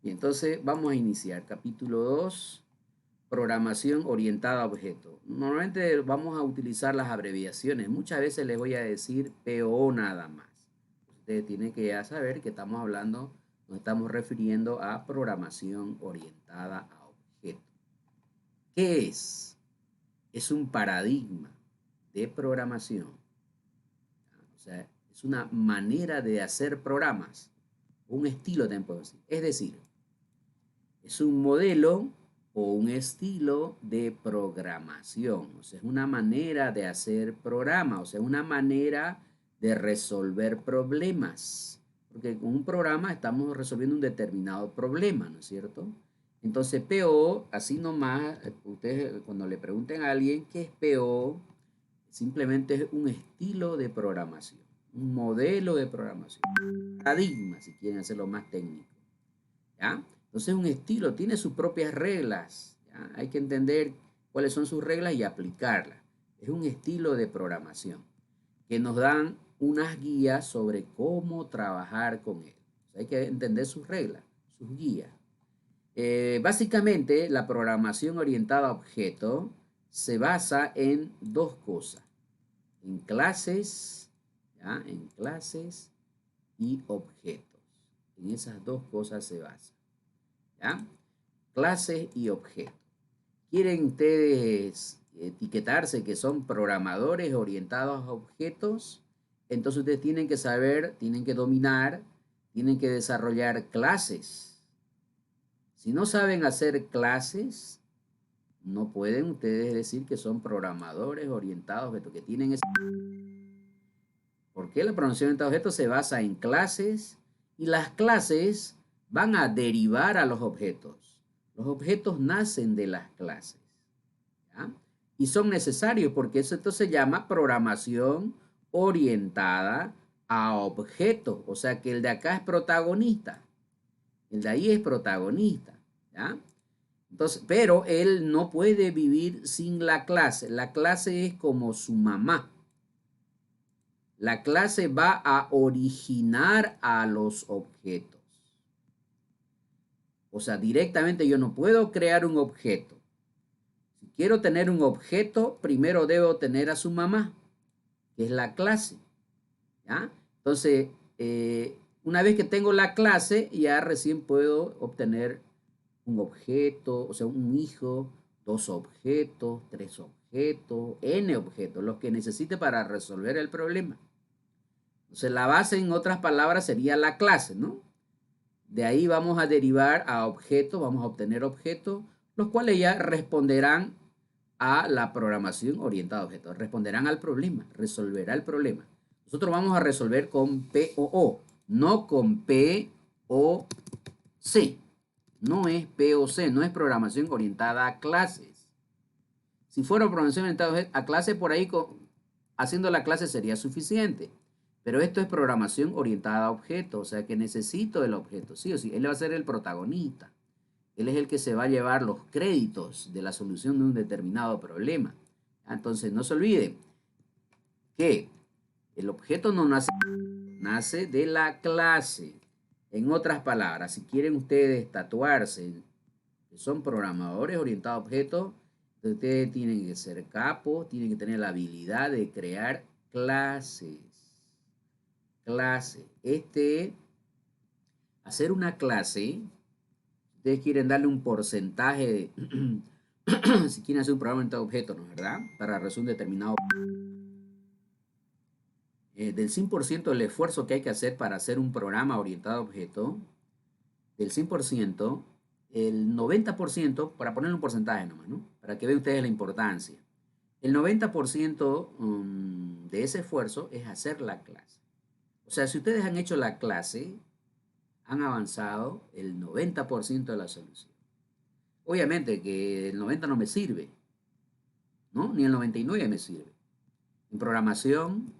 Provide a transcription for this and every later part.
Y entonces vamos a iniciar capítulo 2, programación orientada a objetos. Normalmente vamos a utilizar las abreviaciones. Muchas veces les voy a decir PO nada más. Ustedes tienen que ya saber que estamos hablando, nos estamos refiriendo a programación orientada a objetos. ¿Qué es? Es un paradigma de programación. O sea, es una manera de hacer programas, un estilo también puedo decir. Es decir, es un modelo o un estilo de programación. O sea, es una manera de hacer programa, o sea, una manera de resolver problemas. Porque con un programa estamos resolviendo un determinado problema, ¿no es cierto? Entonces, PO, así nomás, ustedes cuando le pregunten a alguien qué es PO, simplemente es un estilo de programación, un modelo de programación, un paradigma, si quieren hacerlo más técnico. ¿Ya? Entonces un estilo tiene sus propias reglas. ¿Ya? Hay que entender cuáles son sus reglas y aplicarlas. Es un estilo de programación que nos dan unas guías sobre cómo trabajar con él. O sea, hay que entender sus reglas, sus guías. Básicamente, la programación orientada a objetos se basa en dos cosas. En clases, ¿ya? En clases y objetos. En esas dos cosas se basa. ¿Ya? Clases y objetos. ¿Quieren ustedes etiquetarse que son programadores orientados a objetos? Entonces ustedes tienen que saber, tienen que dominar, tienen que desarrollar clases. Si no saben hacer clases, no pueden ustedes decir que son programadores orientados a objetos, que tienen ese... Porque la programación orientada a objetos se basa en clases y las clases van a derivar a los objetos. Los objetos nacen de las clases, ¿ya? Y son necesarios porque esto se llama programación orientada a objetos. O sea que el de acá es protagonista, el de ahí es protagonista, ¿ya? Entonces, pero él no puede vivir sin la clase. La clase es como su mamá. La clase va a originar a los objetos. O sea, directamente yo no puedo crear un objeto. Si quiero tener un objeto, primero debo tener a su mamá, que es la clase. ¿Ya? Entonces, una vez que tengo la clase, ya recién puedo obtener un objeto, o sea, un hijo, dos objetos, tres objetos, n objetos, los que necesite para resolver el problema. Entonces, la base, en otras palabras, sería la clase, ¿no? De ahí vamos a derivar a objetos, vamos a obtener objetos, los cuales ya responderán a la programación orientada a objetos, responderán al problema, resolverá el problema. Nosotros vamos a resolver con POO, no con POC. No es POC, no es programación orientada a clases. Si fuera programación orientada a clases, por ahí haciendo la clase sería suficiente. Pero esto es programación orientada a objetos, o sea que necesito el objeto, sí o sí. Él va a ser el protagonista. Él es el que se va a llevar los créditos de la solución de un determinado problema. Entonces, no se olviden que el objeto no nace de la clase. En otras palabras, si quieren ustedes tatuarse que son programadores orientados a objetos, ustedes tienen que ser capos, tienen que tener la habilidad de crear clases. Hacer una clase, ustedes quieren darle un porcentaje de, si quieren hacer un programa orientado a objetos, ¿no es verdad? Para resolver un determinado del 100% del esfuerzo que hay que hacer para hacer un programa orientado a objetos, del 100%, el 90%, para ponerle un porcentaje nomás, ¿no? Para que vean ustedes la importancia. El 90% de ese esfuerzo es hacer la clase. O sea, si ustedes han hecho la clase, han avanzado el 90% de la solución. Obviamente que el 90 no me sirve, ¿no? Ni el 99 me sirve. En programación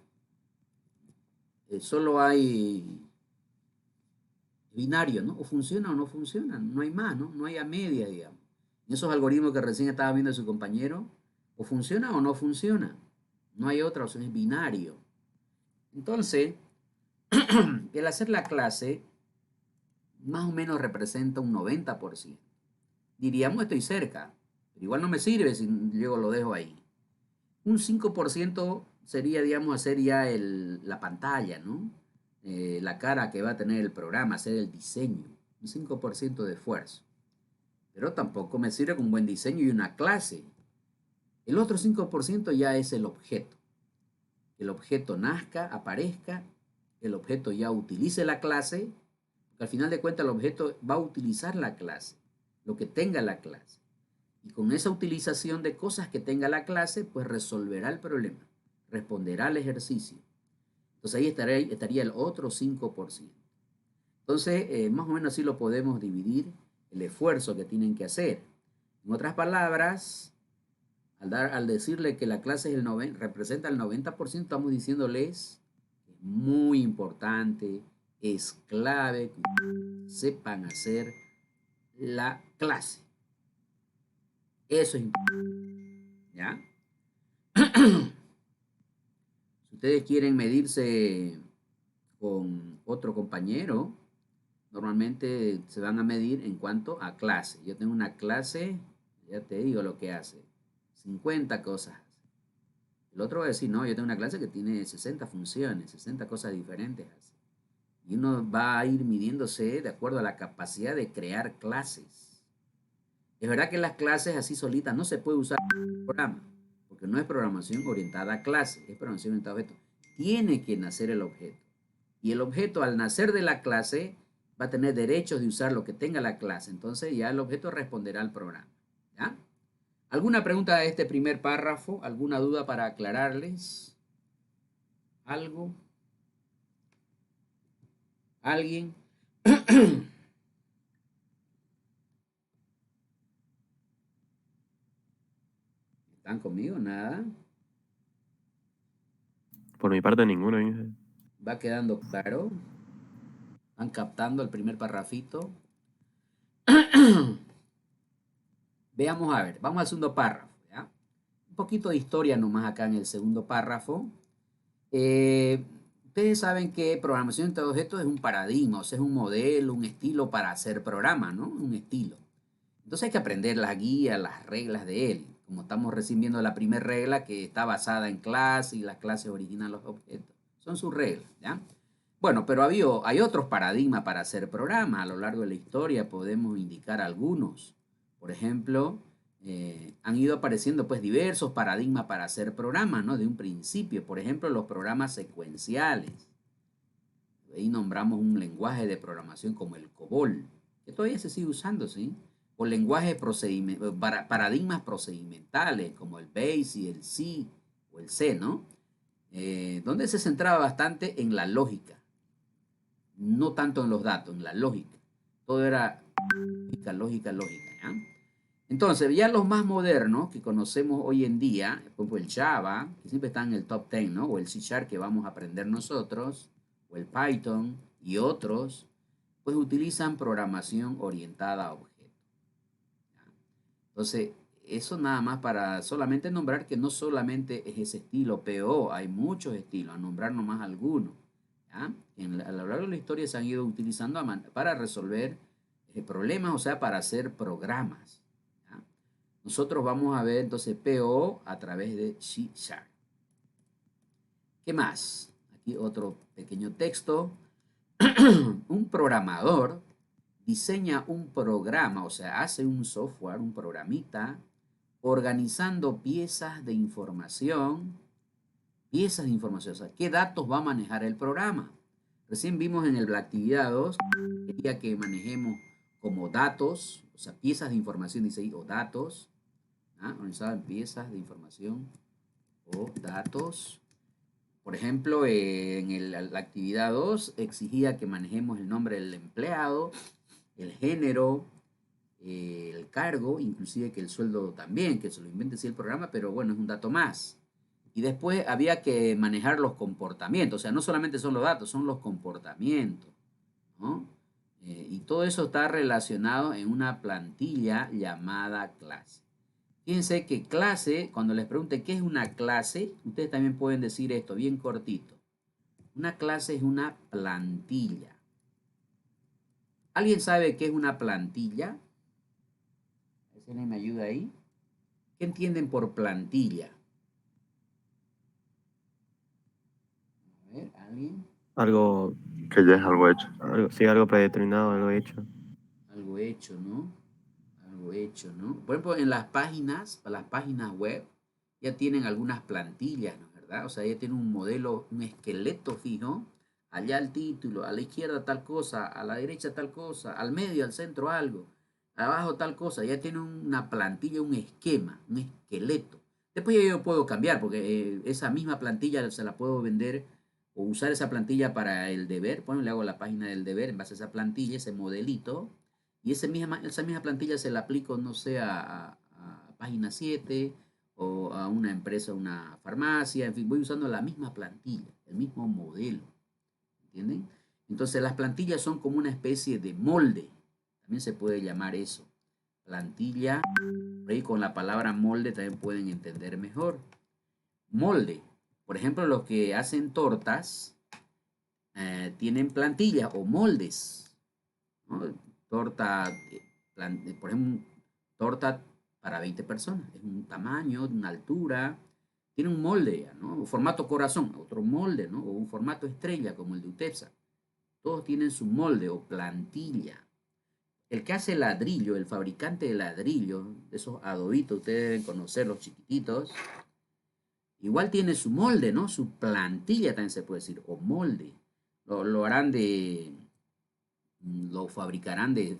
solo hay binario, ¿no? O funciona o no funciona, no hay más, ¿no? No hay a media, digamos. En esos algoritmos que recién estaba viendo su compañero, o funciona o no funciona. No hay otra opción, es binario. Entonces, el hacer la clase más o menos representa un 90%. Diríamos estoy cerca, pero igual no me sirve si luego lo dejo ahí. Un 5% sería, digamos, hacer ya la pantalla, ¿no? La cara que va a tener el programa, hacer el diseño. Un 5% de esfuerzo. Pero tampoco me sirve con un buen diseño y una clase. El otro 5% ya es el objeto. El objeto nazca, aparezca, el objeto ya utilice la clase, porque al final de cuentas el objeto va a utilizar la clase, lo que tenga la clase. Y con esa utilización de cosas que tenga la clase, pues resolverá el problema, responderá al ejercicio. Entonces ahí estaría el otro 5%. Entonces, más o menos así lo podemos dividir el esfuerzo que tienen que hacer. En otras palabras, al decirle que la clase es representa el 90%, estamos diciéndoles que es muy importante, es clave que sepan hacer la clase. Eso es importante, ¿ya? Si ustedes quieren medirse con otro compañero, normalmente se van a medir en cuanto a clase. Yo tengo una clase, ya te digo lo que hace, 50 cosas. El otro va a decir, no, yo tengo una clase que tiene 60 funciones, 60 cosas diferentes. Y uno va a ir midiéndose de acuerdo a la capacidad de crear clases. Es verdad que las clases así solitas no se puede usar en el programa, porque no es programación orientada a clase, es programación orientada a objeto. Tiene que nacer el objeto. Y el objeto al nacer de la clase va a tener derechos de usar lo que tenga la clase. Entonces ya el objeto responderá al programa. ¿Ya? ¿Alguna pregunta de este primer párrafo? ¿Alguna duda para aclararles? ¿Algo? ¿Alguien? ¿Están conmigo? Nada. Por mi parte, ninguno. Dice. ¿Va quedando claro? ¿Van captando el primer parrafito? Veamos a ver, vamos al segundo párrafo. ¿Ya? Un poquito de historia nomás acá en el segundo párrafo. Ustedes saben que programación de objetos es un paradigma, o sea, es un modelo, un estilo para hacer programa, ¿no? Un estilo. Entonces hay que aprender las guías, las reglas de él. Como estamos recién viendo la primera regla que está basada en clase y las clases originan los objetos. Son sus reglas, ¿ya? Bueno, pero hay otros paradigmas para hacer programa. A lo largo de la historia podemos indicar algunos. Por ejemplo, han ido apareciendo pues diversos paradigmas para hacer programas, ¿no? De un principio. Por ejemplo, los programas secuenciales. Ahí nombramos un lenguaje de programación como el COBOL, que todavía se sigue usando, ¿sí? O lenguajes paradigmas procedimentales como el BASE y el C o el C, ¿no? Donde se centraba bastante en la lógica, no tanto en los datos, en la lógica. Todo era lógica, lógica, lógica, ¿ya? Entonces, ya los más modernos que conocemos hoy en día, por ejemplo el Java, que siempre está en el top 10, ¿no? O el C Sharp que vamos a aprender nosotros, o el Python y otros, pues utilizan programación orientada a objetos. Entonces, eso nada más para solamente nombrar que no solamente es ese estilo PO, hay muchos estilos, a nombrar nomás algunos. ¿Ya? A lo largo de la historia se han ido utilizando para resolver problemas, o sea, para hacer programas. ¿Ya? Nosotros vamos a ver entonces PO a través de C#. ¿Qué más? Aquí otro pequeño texto. Un programador diseña un programa, o sea, hace un software, un programita, organizando piezas de información, o sea, ¿qué datos va a manejar el programa? Recién vimos en la actividad 2, quería que manejemos como datos, o sea, piezas de información, dice ahí, o datos, organizadas en piezas de información o datos. Por ejemplo, en la actividad 2 exigía que manejemos el nombre del empleado, el género, el cargo, inclusive que el sueldo también, que se lo invente así el programa, pero bueno, es un dato más. Y después había que manejar los comportamientos, o sea, no solamente son los datos, son los comportamientos, ¿no? Y todo eso está relacionado en una plantilla llamada clase. Fíjense que clase, cuando les pregunte qué es una clase, ustedes también pueden decir esto bien cortito. Una clase es una plantilla. ¿Alguien sabe qué es una plantilla? A ver si alguien me ayuda ahí. ¿Qué entienden por plantilla? A ver, ¿alguien? Algo, Que ya es algo hecho. sí, algo predeterminado, algo hecho. Algo hecho, ¿no? Algo hecho, ¿no? Por ejemplo, en las páginas web, ya tienen algunas plantillas, ¿no? ¿Verdad? O sea, ya tienen un modelo, un esqueleto fijo. Allá el título, a la izquierda tal cosa, a la derecha tal cosa, al medio, al centro algo, abajo tal cosa. Ya tienen una plantilla, un esquema, un esqueleto. Después ya yo puedo cambiar, porque esa misma plantilla se la puedo vender o usar esa plantilla para el deber. Bueno, le hago la página del deber en base a esa plantilla, ese modelito. Y esa misma plantilla se la aplico, no sé, a página 7 o a una empresa, una farmacia, en fin, voy usando la misma plantilla, el mismo modelo, ¿entienden? Entonces las plantillas son como una especie de molde, también se puede llamar eso, plantilla, por ahí con la palabra molde también pueden entender mejor. Molde, por ejemplo, los que hacen tortas tienen plantillas o moldes, ¿no? Torta, por ejemplo, torta para 20 personas. Es un tamaño, una altura, tiene un molde, ¿no? Un formato corazón, otro molde, ¿no? O un formato estrella como el de UTEPSA. Todos tienen su molde o plantilla. El que hace ladrillo, el fabricante de ladrillo, de esos adobitos, ustedes deben conocer, los chiquititos, igual tiene su molde, ¿no? Su plantilla también se puede decir, o molde. Lo harán lo fabricarán de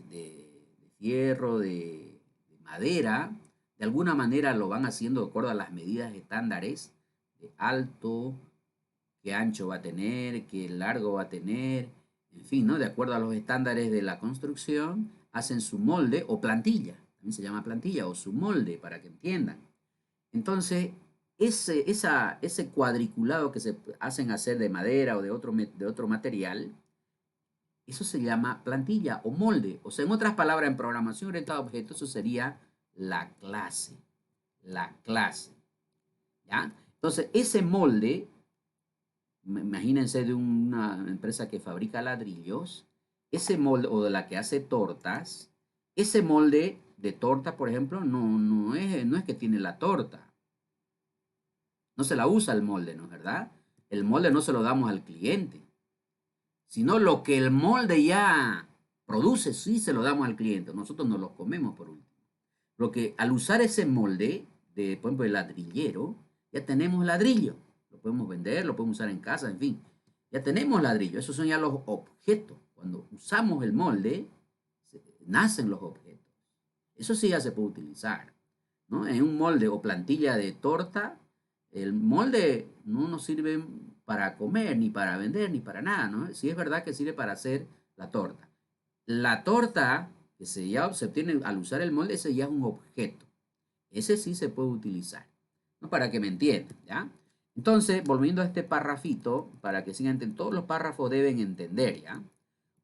fierro, de madera, de alguna manera lo van haciendo de acuerdo a las medidas estándares de alto, qué ancho va a tener, qué largo va a tener, en fin, ¿no? De acuerdo a los estándares de la construcción, hacen su molde o plantilla, también se llama plantilla o su molde para que entiendan. Entonces, ese cuadriculado que se hacen hacer de madera o de otro material, eso se llama plantilla o molde. O sea, en otras palabras, en programación orientada a objetos, eso sería la clase. La clase. ¿Ya? Entonces, ese molde, imagínense de una empresa que fabrica ladrillos, ese molde, o de la que hace tortas, ese molde de torta, por ejemplo, no es que tiene la torta. No se la usa el molde, ¿no es verdad? El molde no se lo damos al cliente, sino lo que el molde ya produce, sí se lo damos al cliente. Nosotros no lo comemos por último. Lo que al usar ese molde, por ejemplo, el ladrillero, ya tenemos ladrillo. Lo podemos vender, lo podemos usar en casa, en fin. Ya tenemos ladrillo. Esos son ya los objetos. Cuando usamos el molde, nacen los objetos. Eso sí ya se puede utilizar, ¿no? En un molde o plantilla de torta, el molde no nos sirve para comer, ni para vender, ni para nada, ¿no? Sí es verdad que sirve para hacer la torta. La torta que se obtiene al usar el molde, ese ya es un objeto. Ese sí se puede utilizar, ¿no? Para que me entiendan, ¿ya? Entonces, volviendo a este parrafito, para que sigan entendiendo, todos los párrafos deben entender, ¿ya?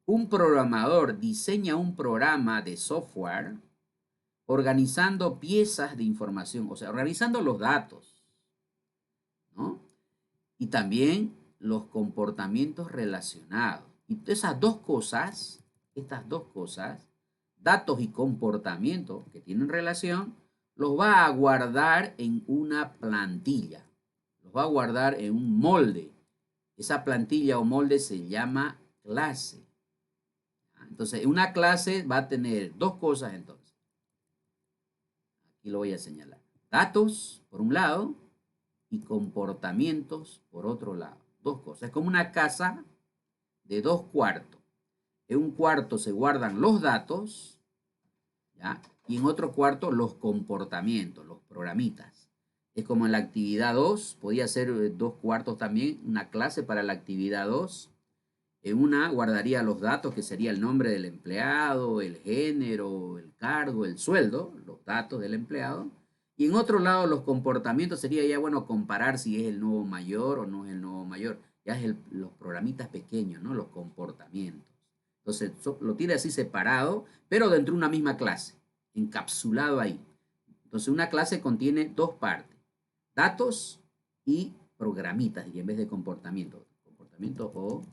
Un programador diseña un programa de software organizando piezas de información, o sea, organizando los datos, ¿no? Y también los comportamientos relacionados. Y estas dos cosas, datos y comportamientos que tienen relación, los va a guardar en una plantilla, los va a guardar en un molde. Esa plantilla o molde se llama clase. Entonces, una clase va a tener dos cosas entonces. Aquí lo voy a señalar. Datos, por un lado, y comportamientos, por otro lado. Dos cosas. Es como una casa de dos cuartos. En un cuarto se guardan los datos, ¿ya? Y en otro cuarto los comportamientos, los programitas. Es como en la actividad 2, podía ser dos cuartos también, una clase para la actividad 2. En una guardaría los datos, que sería el nombre del empleado, el género, el cargo, el sueldo, los datos del empleado. Y en otro lado, los comportamientos sería ya, bueno, comparar si es el nuevo mayor o no es el nuevo mayor. Ya es los programitas pequeños, ¿no? Los comportamientos. Entonces, lo tiene así separado, pero dentro de una misma clase, encapsulado ahí. Entonces, una clase contiene dos partes, datos y programitas, y en vez de comportamientos. Comportamientos o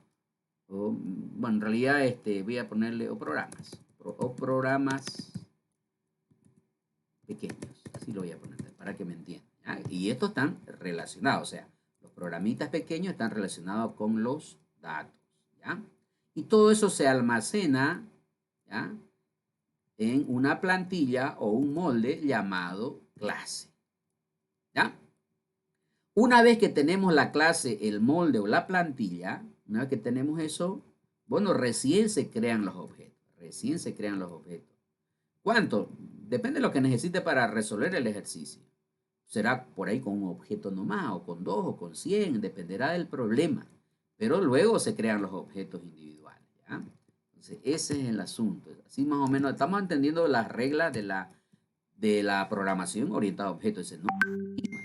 bueno, en realidad voy a ponerle o programas pequeños, así lo voy a poner para que me entiendan, ¿ya? Y estos están relacionados, o sea, los programitas pequeños están relacionados con los datos, ¿ya? Y todo eso se almacena, ¿ya?, en una plantilla o un molde llamado clase, ¿ya? Una vez que tenemos la clase, el molde o la plantilla, una vez que tenemos eso, bueno, recién se crean los objetos, recién se crean los objetos. ¿Cuánto? Depende de lo que necesite para resolver el ejercicio. Será por ahí con un objeto nomás, o con 2, o con 100, dependerá del problema. Pero luego se crean los objetos individuales, ¿ya? Entonces, ese es el asunto. Así más o menos estamos entendiendo las reglas de la programación orientada a objetos. Ese no,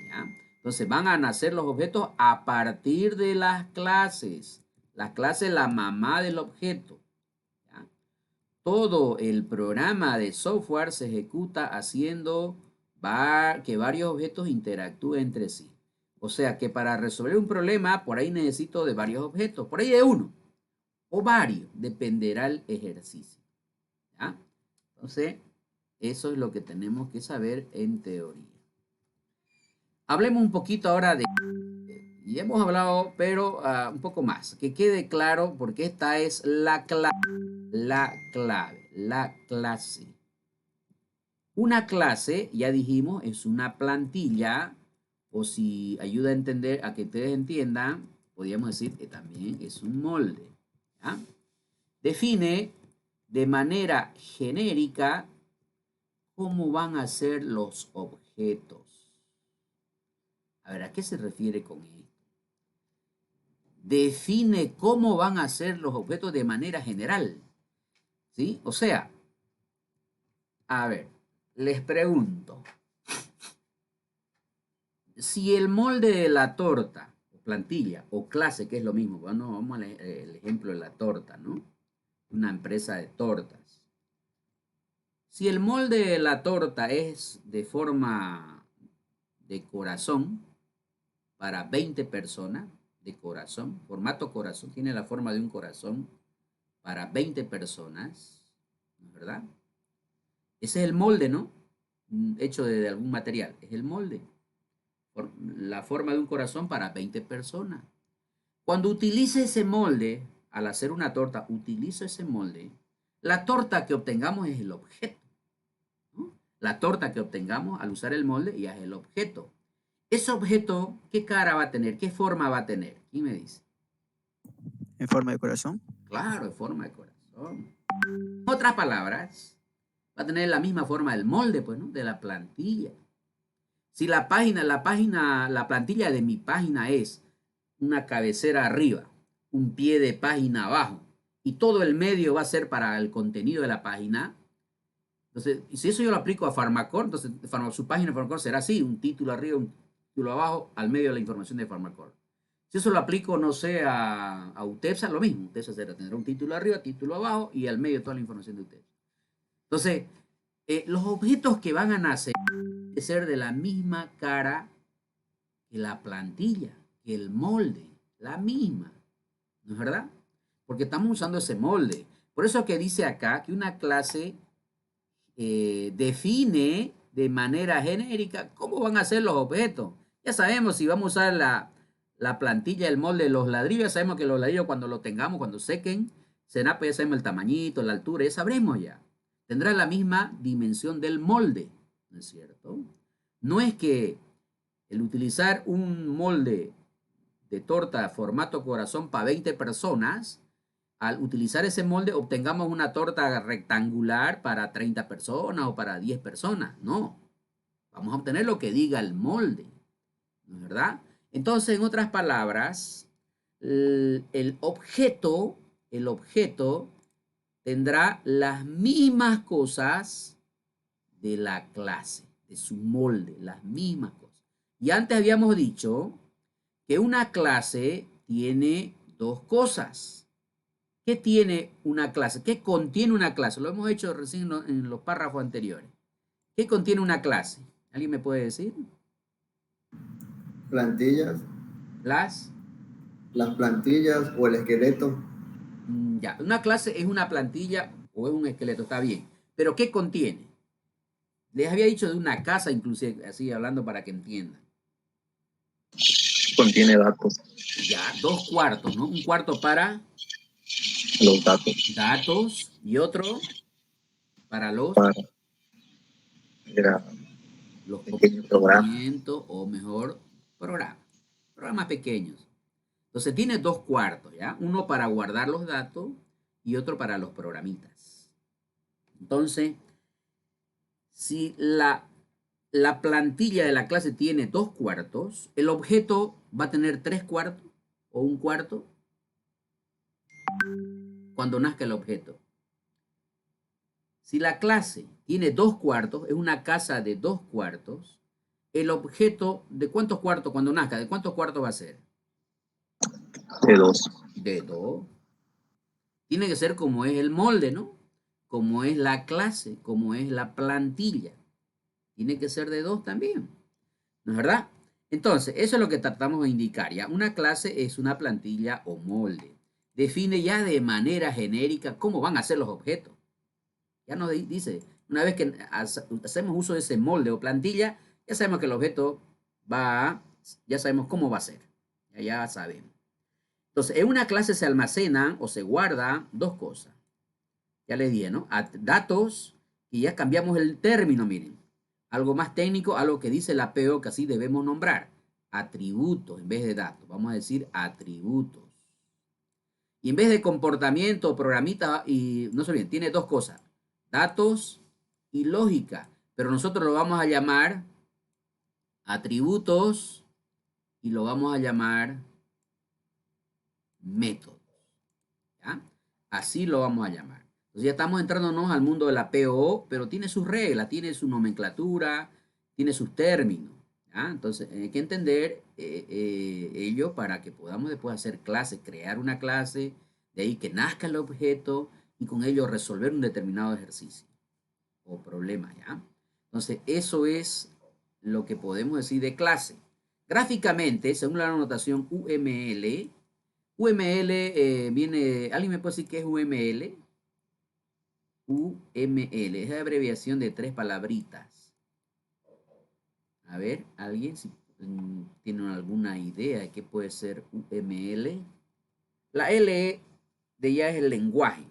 ¿ya? Entonces, van a nacer los objetos a partir de las clases. Las clases, la mamá del objeto. Todo el programa de software se ejecuta haciendo que varios objetos interactúen entre sí. O sea que para resolver un problema, por ahí necesito de varios objetos, por ahí de uno o varios, dependerá el ejercicio, ¿ya? Entonces, eso es lo que tenemos que saber en teoría. Hablemos un poquito ahora de... Y hemos hablado, pero un poco más, que quede claro, porque esta es la clase. Una clase, ya dijimos, es una plantilla, o si ayuda a entender, a que ustedes entiendan, podríamos decir que también es un molde, ¿ya? Define de manera genérica cómo van a ser los objetos. A ver, ¿a qué se refiere con esto? Define cómo van a ser los objetos de manera general, ¿sí? O sea, a ver, les pregunto, si el molde de la torta, o plantilla, o clase, que es lo mismo, bueno, vamos al ejemplo de la torta, ¿no? Una empresa de tortas. Si el molde de la torta es de forma de corazón, para 20 personas, de corazón, formato corazón, tiene la forma de un corazón para 20 personas, ¿verdad? Ese es el molde, ¿no? Hecho de algún material, es el molde. La forma de un corazón para 20 personas. Cuando utilice ese molde, al hacer una torta, utilizo ese molde, la torta que obtengamos es el objeto, ¿no? La torta que obtengamos al usar el molde ya es el objeto. Ese objeto, ¿qué cara va a tener? ¿Qué forma va a tener? ¿Quién me dice? ¿En forma de corazón? Claro, en forma de corazón. En otras palabras, va a tener la misma forma del molde, pues, ¿no? De la plantilla. Si la plantilla de mi página es una cabecera arriba, un pie de página abajo, y todo el medio va a ser para el contenido de la página, entonces, si eso yo lo aplico a Farmacor, entonces su página de Farmacor será así, un título arriba, un título abajo, al medio de la información de Farmacor. Si eso lo aplico, no sé, a UTEPSA, lo mismo. UTEPSA tendrá un título arriba, título abajo, y al medio toda la información de UTEPSA. Entonces, los objetos que van a nacer deben ser de la misma cara que la plantilla, que el molde, la misma, ¿no es verdad? Porque estamos usando ese molde. Por eso que dice acá que una clase define de manera genérica cómo van a ser los objetos. Ya sabemos si vamos a usar la plantilla, el molde de los ladrillos, ya sabemos que los ladrillos cuando los tengamos, cuando sequen, será, pues ya sabemos el tamañito, la altura, ya sabremos ya. Tendrá la misma dimensión del molde, ¿no es cierto? No es que el utilizar un molde de torta formato corazón para 20 personas, al utilizar ese molde obtengamos una torta rectangular para 30 personas o para 10 personas. No, vamos a obtener lo que diga el molde, ¿no es verdad? Entonces, en otras palabras, el objeto tendrá las mismas cosas de la clase, de su molde, las mismas cosas. Y antes habíamos dicho que una clase tiene dos cosas. ¿Qué tiene una clase? ¿Qué contiene una clase? Lo hemos hecho recién en los párrafos anteriores. ¿Qué contiene una clase? ¿Alguien me puede decir? Plantillas. Las Plantillas o el esqueleto. Ya, una clase es una plantilla o es un esqueleto, está bien. Pero ¿qué contiene? Les había dicho de una casa, inclusive, así hablando para que entiendan. Contiene datos, Ya, 2 cuartos, ¿no? Un cuarto para los datos datos y otro para para era los pequeño programa. comportamientos o mejor, programas pequeños. Entonces tiene 2 cuartos, ¿ya? Uno para guardar los datos y otro para los programitas. Entonces, si la plantilla de la clase tiene 2 cuartos, el objeto va a tener 3 cuartos o un cuarto cuando nazca el objeto. Si la clase tiene 2 cuartos, es una casa de 2 cuartos, el objeto de cuántos cuartos cuando nazca, ¿de cuántos cuartos va a ser? De 2. De 2. Tiene que ser como es el molde, ¿no? Como es la clase, como es la plantilla. Tiene que ser de 2 también, ¿no es verdad? Entonces, eso es lo que tratamos de indicar, ¿ya? Una clase es una plantilla o molde. Define ya de manera genérica cómo van a ser los objetos. Ya nos dice, una vez que hacemos uso de ese molde o plantilla, ya sabemos que el objeto ya sabemos cómo va a ser. Ya sabemos. Entonces, en una clase se almacenan o se guardan 2 cosas. Ya les dije, ¿no? Datos, y ya cambiamos el término, miren. Algo más técnico, algo que dice la PO que así debemos nombrar. Atributos en vez de datos. Vamos a decir atributos. Y en vez de comportamiento, programita, y no se olviden, tiene 2 cosas. Datos y lógica. Pero nosotros lo vamos a llamar atributos y lo vamos a llamar métodos. ¿Ya? Así lo vamos a llamar. Entonces ya estamos entrándonos al mundo de la PO, pero tiene sus reglas, tiene su nomenclatura, tiene sus términos. ¿Ya? Entonces hay que entender ello para que podamos después hacer clases, crear una clase, de ahí que nazca el objeto y con ello resolver un determinado ejercicio o problema. ¿Ya? Entonces eso es lo que podemos decir de clase. Gráficamente, según la notación UML, viene, ¿alguien me puede decir qué es UML? UML, es la abreviación de 3 palabritas. A ver, ¿alguien si tiene alguna idea de qué puede ser UML? La L de ya es el lenguaje.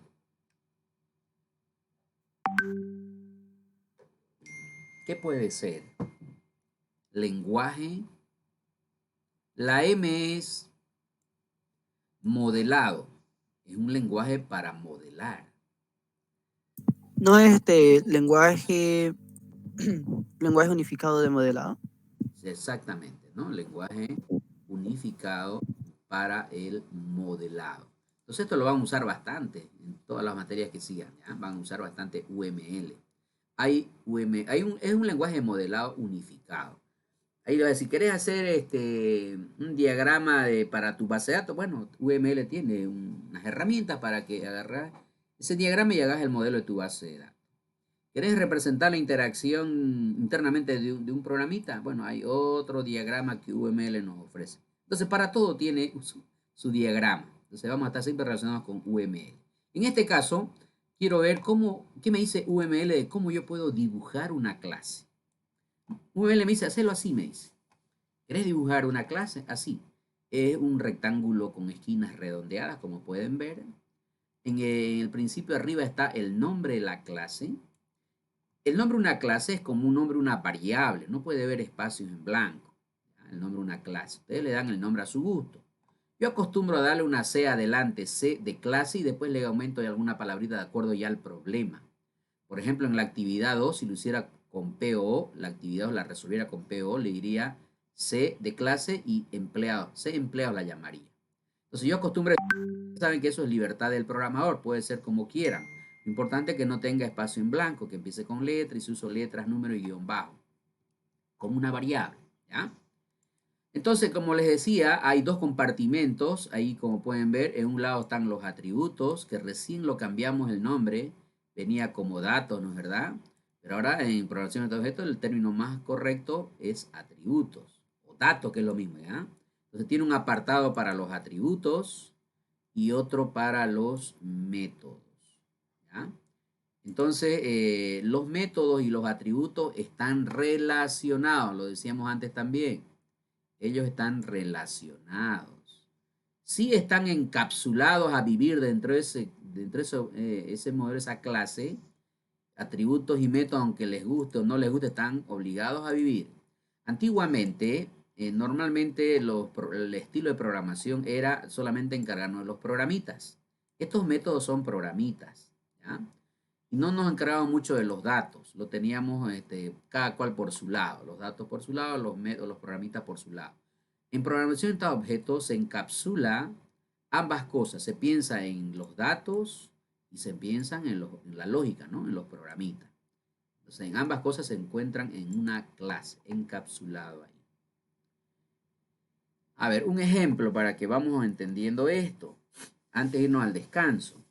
¿Qué puede ser? Lenguaje. La M es modelado. Es un lenguaje para modelar. No es lenguaje, lenguaje unificado de modelado. Exactamente, ¿no? Lenguaje unificado para el modelado. Entonces esto lo van a usar bastante en todas las materias que sigan, ¿ya? Van a usar bastante UML. Es un lenguaje de modelado unificado. Ahí le voy a decir, ¿querés hacer un diagrama para tu base de datos? Bueno, UML tiene unas herramientas para que agarras ese diagrama y hagas el modelo de tu base de datos. ¿Querés representar la interacción internamente de un programita? Bueno, hay otro diagrama que UML nos ofrece. Entonces, para todo tiene su diagrama. Entonces, vamos a estar siempre relacionados con UML. En este caso, quiero ver qué me dice UML de cómo yo puedo dibujar una clase. UML me dice, hacelo así, me dice. ¿Querés dibujar una clase? Así. Es un rectángulo con esquinas redondeadas, como pueden ver. En el principio arriba está el nombre de la clase. El nombre de una clase es como un nombre de una variable, no puede haber espacios en blanco. El nombre de una clase. Ustedes le dan el nombre a su gusto. Yo acostumbro a darle una C adelante, C de clase, y después le aumento de alguna palabrita de acuerdo ya al problema. Por ejemplo, en la actividad 2, si lo hiciera con PO, la actividad 2 la resolviera con PO, le diría C de clase y empleado. C empleado la llamaría. Entonces yo acostumbro, saben que eso es libertad del programador, puede ser como quieran. Lo importante es que no tenga espacio en blanco, que empiece con letra y se uso letras, número y guión bajo, como una variable, ¿ya? Entonces, como les decía, hay 2 compartimentos, ahí como pueden ver, en un lado están los atributos, que recién lo cambiamos el nombre, venía como datos, ¿no es verdad? Pero ahora en programación de objetos el término más correcto es atributos, o datos, que es lo mismo, ¿ya? Entonces tiene un apartado para los atributos, y otro para los métodos. ¿Ya? Entonces, los métodos y los atributos están relacionados, lo decíamos antes también. Ellos están relacionados. Sí están encapsulados a vivir dentro de ese modelo, esa clase. Atributos y métodos, aunque les guste o no les guste, están obligados a vivir. Antiguamente, normalmente el estilo de programación era solamente encargarnos de los programitas. Estos métodos son programitas, ¿ya? Y no nos encargábamos mucho de los datos, lo teníamos cada cual por su lado, los datos por su lado, los programitas por su lado. En programación orientada a objetos se encapsula ambas cosas, se piensa en los datos y se piensan en la lógica, ¿no? En los programitas. Entonces, en ambas cosas se encuentran en una clase, encapsulado ahí. A ver, un ejemplo para que vamos entendiendo esto, antes de irnos al descanso.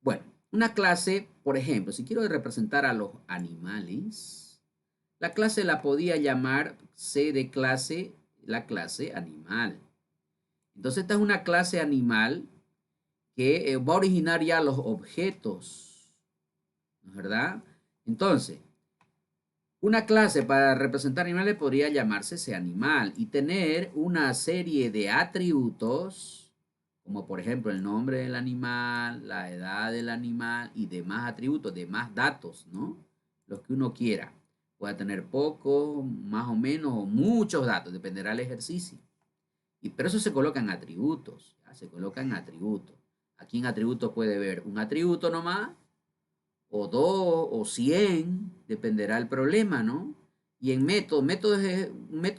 Bueno, una clase, por ejemplo, si quiero representar a los animales, la clase la podía llamar C de clase, la clase animal. Entonces, esta es una clase animal que va a originar ya los objetos, ¿no es verdad? Entonces, una clase para representar animales podría llamarse ese animal y tener una serie de atributos, como por ejemplo el nombre del animal, la edad del animal y demás atributos, demás datos, ¿no? Los que uno quiera. Puede tener poco, más o menos, o muchos datos, dependerá del ejercicio. Pero eso se coloca en atributos, ¿ya? Se coloca en atributos. Aquí en atributos puede ver un atributo nomás, o 2, o 100, dependerá del problema, ¿no? Y en método es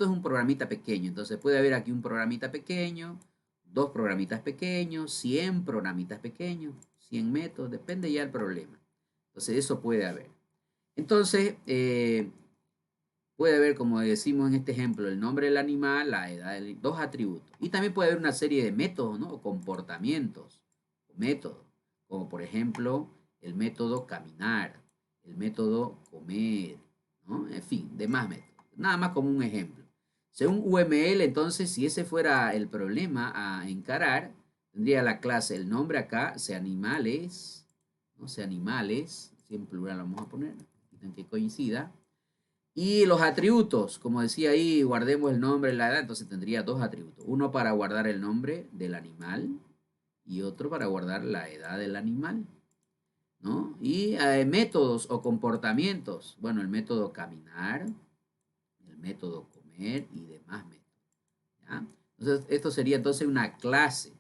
un programita pequeño, entonces puede haber aquí un programita pequeño, 2 programitas pequeños, 100 programitas pequeños, 100 métodos, depende ya del problema. Entonces eso puede haber. Entonces, puede haber, como decimos en este ejemplo, el nombre del animal, la edad, 2 atributos. Y también puede haber una serie de métodos, ¿no? O comportamientos, métodos, como por ejemplo el método caminar, el método comer, ¿no? En fin, demás métodos. Nada más como un ejemplo. Según UML, entonces, si ese fuera el problema a encarar, tendría la clase, el nombre acá, sea animales, ¿no? Sea animales, si en plural lo vamos a poner, en que coincida. Y los atributos, como decía ahí, guardemos el nombre y la edad, entonces tendría 2 atributos. Uno para guardar el nombre del animal y otro para guardar la edad del animal, ¿no? Y métodos o comportamientos. Bueno, el método caminar, el método comer y demás métodos, ¿ya? Entonces, esto sería entonces una clase.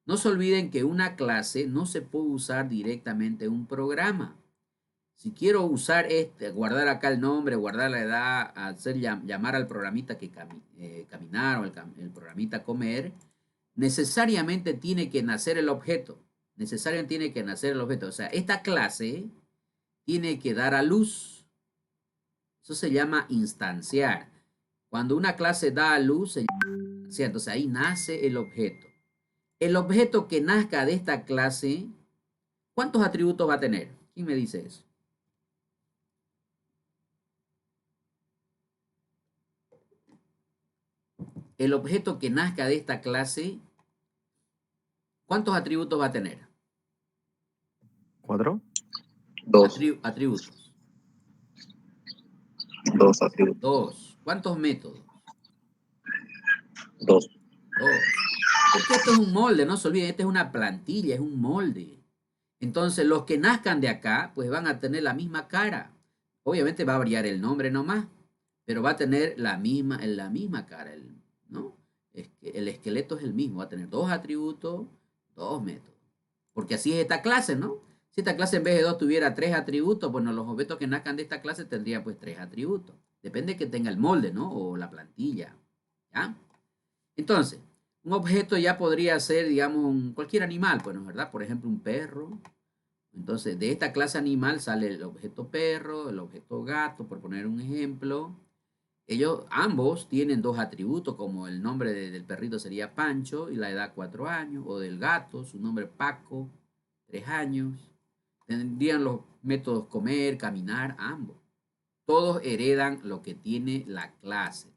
No se olviden que una clase no se puede usar directamente en un programa. Si quiero usar guardar acá el nombre, guardar la edad, llamar al programita que caminar o el programita comer, necesariamente tiene que nacer el objeto. Necesariamente tiene que nacer el objeto. O sea, esta clase tiene que dar a luz. Eso se llama instanciar. Cuando una clase da a luz, se llama instanciar. Entonces ahí nace el objeto. El objeto que nazca de esta clase, ¿cuántos atributos va a tener? ¿Quién me dice eso? El objeto que nazca de esta clase, ¿cuántos atributos va a tener? 4. 2. Atributos. 2 atributos. 2. ¿Cuántos métodos? 2. 2. Es que esto es un molde, no se olviden, esta es una plantilla, es un molde. Entonces, los que nazcan de acá, pues van a tener la misma cara. Obviamente va a variar el nombre nomás, pero va a tener la misma cara, ¿no? Es que el esqueleto es el mismo, va a tener 2 atributos, 2 métodos. Porque así es esta clase, ¿no? Si esta clase en vez de 2 tuviera 3 atributos, bueno, los objetos que nazcan de esta clase tendrían pues 3 atributos. Depende que tenga el molde, ¿no? O la plantilla, ¿ya? Entonces, un objeto ya podría ser, digamos, cualquier animal, pues, ¿no es verdad? Por ejemplo, un perro. Entonces, de esta clase animal sale el objeto perro, el objeto gato, por poner un ejemplo. Ellos ambos tienen 2 atributos, como el nombre del perrito sería Pancho y la edad 4 años, o del gato, su nombre Paco, 3 años. Tendrían los métodos comer, caminar, ambos. Todos heredan lo que tiene la clase.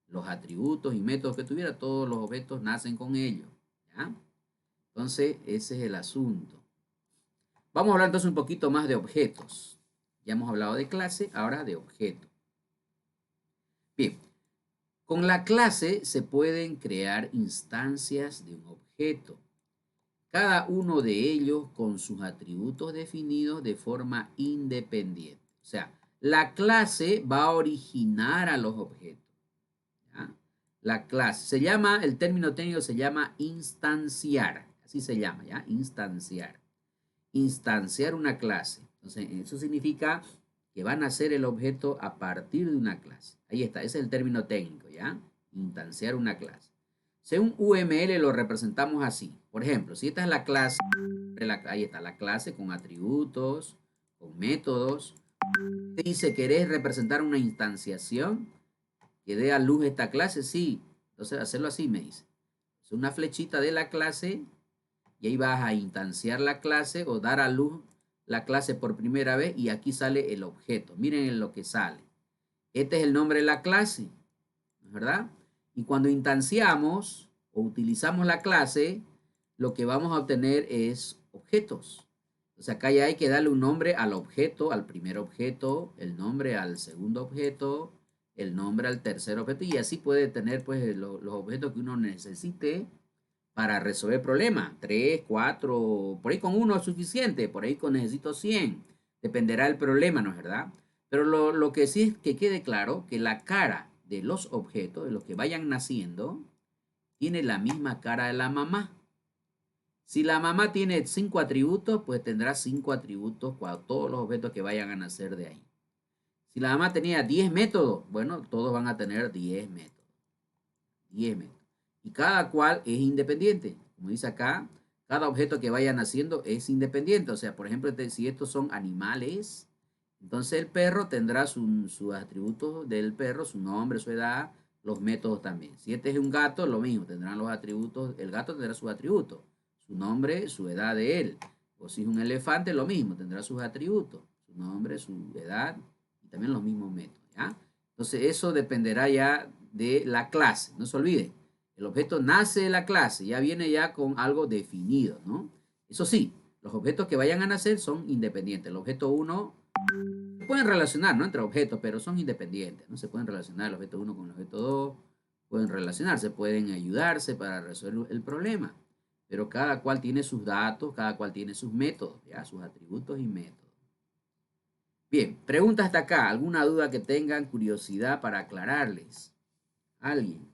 Los atributos y métodos que tuviera, todos los objetos nacen con ellos, ¿ya? Entonces, ese es el asunto. Vamos a hablar entonces un poquito más de objetos. Ya hemos hablado de clase, ahora de objeto. Bien, con la clase se pueden crear instancias de un objeto, cada uno de ellos con sus atributos definidos de forma independiente. O sea, la clase va a originar a los objetos. ¿Ya? La clase se llama, el término técnico se llama instanciar, así se llama, ¿ya? Instanciar. Instanciar una clase. Entonces, eso significa que van a ser el objeto a partir de una clase. Ahí está, ese es el término técnico, ¿ya? Instanciar una clase. Según UML lo representamos así. Por ejemplo, si esta es la clase, ahí está la clase con atributos, con métodos. Te dice, ¿querés representar una instanciación que dé a luz esta clase? Sí. Entonces, hacerlo así, me dice. Es una flechita de la clase y ahí vas a instanciar la clase o dar a luz la clase por primera vez y aquí sale el objeto. Miren lo que sale. Este es el nombre de la clase, ¿verdad? Y cuando instanciamos o utilizamos la clase, lo que vamos a obtener es objetos. Entonces acá ya hay que darle un nombre al objeto, al primer objeto, el nombre al segundo objeto, el nombre al tercer objeto y así puede tener pues los objetos que uno necesite para resolver problemas. 3, 4, por ahí con uno es suficiente, por ahí con necesito 100. Dependerá del problema, ¿no es verdad? Pero lo que sí es que quede claro que la cara de los objetos, de los que vayan naciendo, tiene la misma cara de la mamá. Si la mamá tiene 5 atributos, pues tendrá 5 atributos para todos los objetos que vayan a nacer de ahí. Si la mamá tenía 10 métodos, bueno, todos van a tener 10 métodos. 10 métodos. Y cada cual es independiente. Como dice acá, cada objeto que vaya naciendo es independiente. O sea, por ejemplo, si estos son animales, entonces el perro tendrá sus atributos del perro, su nombre, su edad, los métodos también. Si este es un gato, lo mismo, tendrán los atributos, el gato tendrá sus atributos, su nombre, su edad de él. O si es un elefante, lo mismo, tendrá sus atributos, su nombre, su edad y también los mismos métodos, ¿ya? Entonces eso dependerá ya de la clase, no se olvide. El objeto nace de la clase, ya viene ya con algo definido, ¿no? Eso sí, los objetos que vayan a nacer son independientes. El objeto 1 se pueden relacionar, ¿no? Entre objetos, pero son independientes. No se pueden relacionar el objeto 1 con el objeto 2. Pueden relacionarse, pueden ayudarse para resolver el problema. Pero cada cual tiene sus datos, cada cual tiene sus métodos, ¿ya? Sus atributos y métodos. Bien, pregunta hasta acá. ¿Alguna duda que tengan, curiosidad para aclararles? ¿Alguien?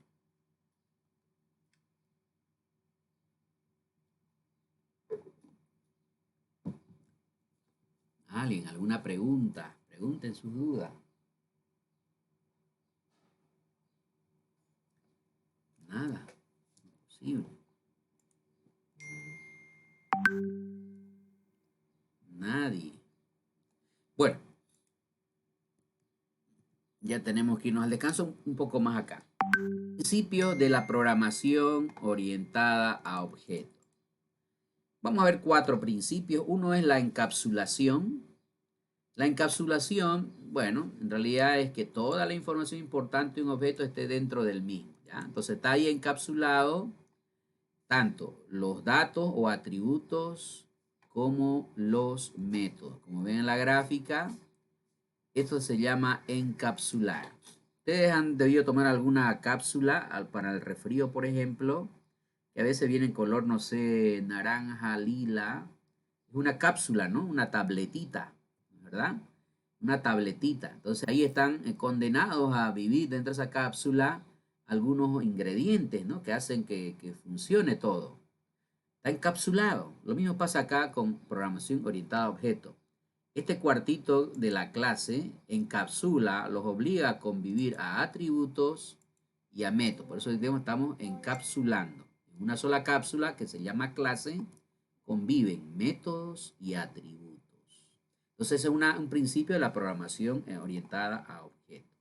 ¿Alguien? ¿Alguna pregunta? Pregunten sus dudas. Nada. Imposible. Nadie. Bueno. Ya tenemos que irnos al descanso un poco más acá. Principio de la programación orientada a objetos. Vamos a ver 4 principios. Uno es la encapsulación. La encapsulación, bueno, en realidad es que toda la información importante de un objeto esté dentro del mismo, ¿ya? Entonces está ahí encapsulado tanto los datos o atributos como los métodos. Como ven en la gráfica, esto se llama encapsular. Ustedes han debido tomar alguna cápsula para el resfrío, por ejemplo, que a veces viene en color, no sé, naranja, lila. Es una cápsula, ¿no? Una tabletita, ¿verdad? Una tabletita. Entonces ahí están condenados a vivir dentro de esa cápsula algunos ingredientes, ¿no? Que hacen que funcione todo. Está encapsulado. Lo mismo pasa acá con programación orientada a objetos. Este cuartito de la clase encapsula, los obliga a convivir a atributos y a métodos. Por eso estamos encapsulando. En una sola cápsula que se llama clase conviven métodos y atributos. Entonces es un principio de la programación orientada a objetos.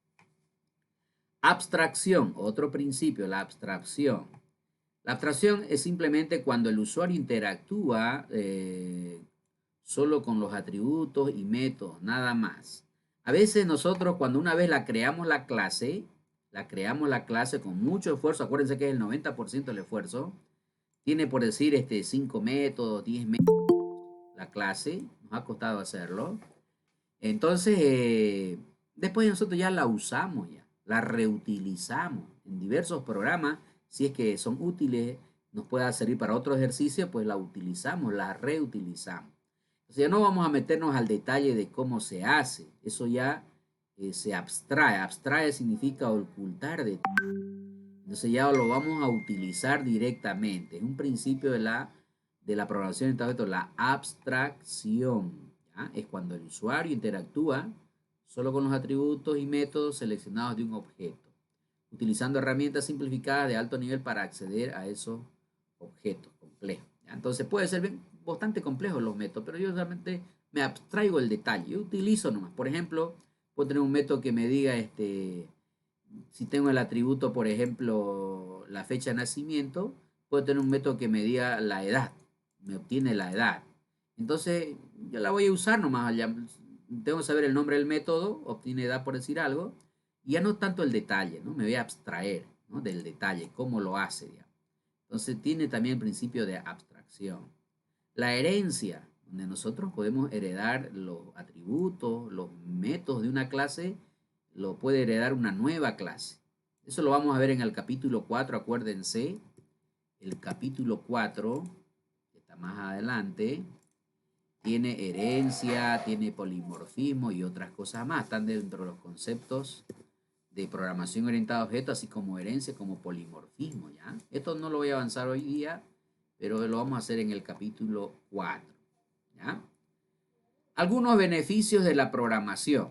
Abstracción, otro principio, la abstracción. La abstracción es simplemente cuando el usuario interactúa solo con los atributos y métodos, nada más. A veces nosotros cuando una vez creamos la clase con mucho esfuerzo, acuérdense que es el 90% del esfuerzo, tiene por decir 5 métodos, 10 métodos la clase, nos ha costado hacerlo. Entonces, después nosotros ya la usamos, ya, la reutilizamos en diversos programas, si es que son útiles, nos pueda servir para otro ejercicio, pues la utilizamos, la reutilizamos. Entonces ya no vamos a meternos al detalle de cómo se hace, eso ya se abstrae. Abstrae significa ocultar detalles. Entonces ya lo vamos a utilizar directamente. Es un principio de la programación en objetos, la abstracción. ¿Ya? Es cuando el usuario interactúa solo con los atributos y métodos seleccionados de un objeto, utilizando herramientas simplificadas de alto nivel para acceder a esos objetos complejos. ¿Ya? Entonces puede ser bastante complejo los métodos, pero yo realmente me abstraigo el detalle. Yo utilizo nomás. Por ejemplo, puedo tener un método que me diga si tengo el atributo, por ejemplo, la fecha de nacimiento, puedo tener un método que me diga la edad, me obtiene la edad. Entonces, yo la voy a usar nomás. Tengo que saber el nombre del método, obtiene edad por decir algo, y ya no tanto el detalle, ¿no? Me voy a abstraer, ¿no? Del detalle, cómo lo hace, digamos. Entonces, tiene también el principio de abstracción. La herencia, donde nosotros podemos heredar los atributos, los métodos de una clase, lo puede heredar una nueva clase. Eso lo vamos a ver en el capítulo 4, acuérdense. El capítulo 4, que está más adelante, tiene herencia, tiene polimorfismo y otras cosas más. Están dentro de los conceptos de programación orientada a objetos, así como herencia, como polimorfismo, ¿ya? Esto no lo voy a avanzar hoy día, pero lo vamos a hacer en el capítulo 4, ¿ya? Algunos beneficios de la programación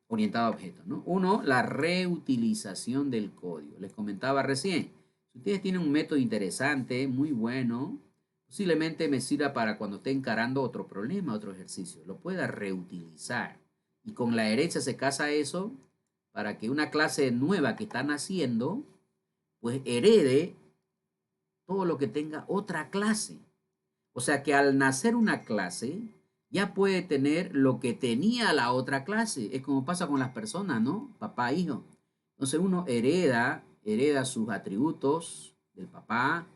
orientada a objetos, ¿no? Uno, la reutilización del código. Les comentaba recién, si ustedes tienen un método interesante, muy bueno, posiblemente me sirva para cuando esté encarando otro problema, otro ejercicio, lo pueda reutilizar. Y con la herencia se casa eso para que una clase nueva que están haciendo, pues herede todo lo que tenga otra clase. O sea que al nacer una clase, ya puede tener lo que tenía la otra clase. Es como pasa con las personas, ¿no? Papá, hijo. Entonces uno hereda sus atributos del papá,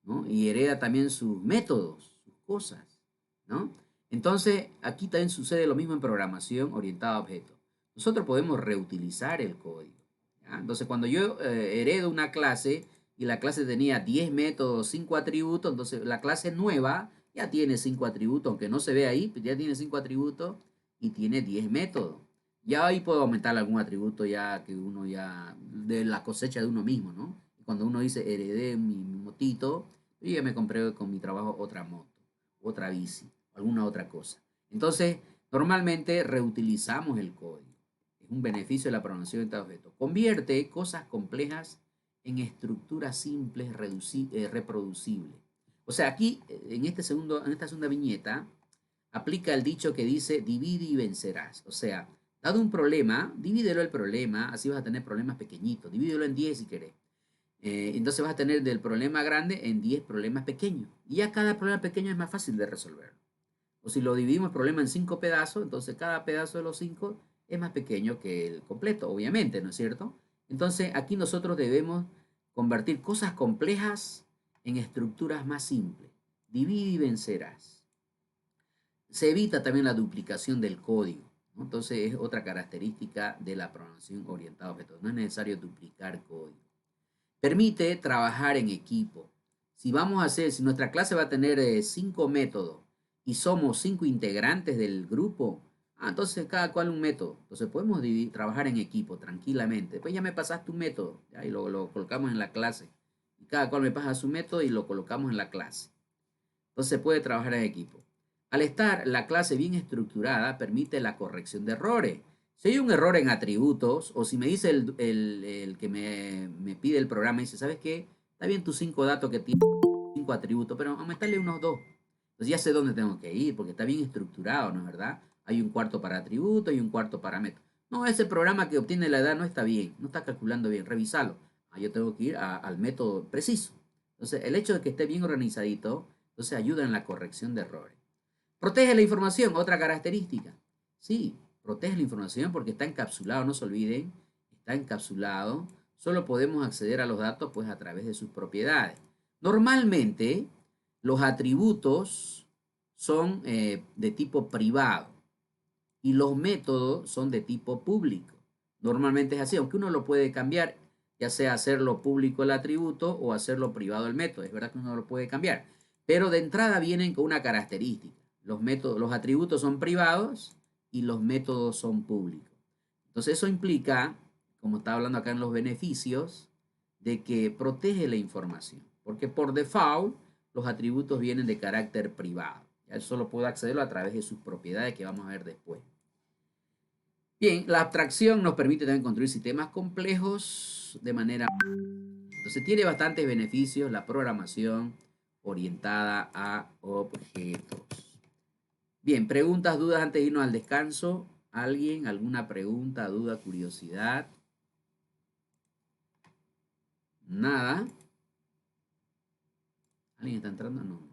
¿no? Y hereda también sus métodos, sus cosas, ¿no? Entonces aquí también sucede lo mismo en programación orientada a objetos. Nosotros podemos reutilizar el código, ¿ya? Entonces cuando yo heredo una clase y la clase tenía 10 métodos, 5 atributos, entonces la clase nueva ya tiene 5 atributos, aunque no se ve ahí, pues ya tiene 5 atributos y tiene 10 métodos. Ya ahí puedo aumentar algún atributo ya que uno ya, de la cosecha de uno mismo, ¿no? Cuando uno dice heredé mi motito, yo ya me compré con mi trabajo otra moto, otra bici, alguna otra cosa. Entonces, normalmente reutilizamos el código. Es un beneficio de la programación de objetos. Convierte cosas complejas en estructuras simples, reproducibles. O sea, aquí, en esta segunda viñeta, aplica el dicho que dice, divide y vencerás. O sea, dado un problema, divídelo el problema, así vas a tener problemas pequeñitos. Divídelo en 10 si querés. Entonces vas a tener del problema grande en 10 problemas pequeños. Y ya cada problema pequeño es más fácil de resolver. O si lo dividimos el problema en 5 pedazos, entonces cada pedazo de los 5 es más pequeño que el completo, obviamente, ¿no es cierto? Entonces aquí nosotros debemos convertir cosas complejas en estructuras más simples. Divide y vencerás. Se evita también la duplicación del código, ¿no? Entonces es otra característica de la programación orientada a objetos. No es necesario duplicar código. Permite trabajar en equipo. Si nuestra clase va a tener 5 métodos y somos 5 integrantes del grupo, entonces cada cual un método. Entonces podemos trabajar en equipo tranquilamente. Después ya me pasaste un método, ¿ya? Y lo colocamos en la clase. Y cada cual me pasa su método y lo colocamos en la clase. Entonces se puede trabajar en equipo. Al estar la clase bien estructurada, permite la corrección de errores. Si hay un error en atributos, o si me dice el que me pide el programa, dice, ¿sabes qué? Está bien tus 5 datos que tienes, 5 atributos, pero aumentarle unos 2. Entonces ya sé dónde tengo que ir, porque está bien estructurado, ¿no es verdad? Hay un cuarto para atributo y un cuarto para método. No, ese programa que obtiene la edad no está bien, no está calculando bien, revisalo. Yo tengo que ir al método preciso. Entonces, el hecho de que esté bien organizadito, entonces ayuda en la corrección de errores. Protege la información, otra característica. Sí, protege la información porque está encapsulado, no se olviden, está encapsulado. Solo podemos acceder a los datos pues a través de sus propiedades. Normalmente, los atributos son de tipo privado y los métodos son de tipo público. Normalmente es así, aunque uno lo puede cambiar, ya sea hacerlo público el atributo o hacerlo privado el método. Es verdad que uno lo puede cambiar, pero de entrada vienen con una característica. Los atributos son privados y los métodos son públicos. Entonces eso implica, como está hablando acá en los beneficios, de que protege la información, porque por default los atributos vienen de carácter privado. Ya solo puedo accederlo a través de sus propiedades que vamos a ver después. Bien, la abstracción nos permite también construir sistemas complejos de manera... Entonces tiene bastantes beneficios la programación orientada a objetos. Bien, preguntas, dudas antes de irnos al descanso. ¿Alguien? ¿Alguna pregunta, duda, curiosidad? Nada. ¿Alguien está entrando? No.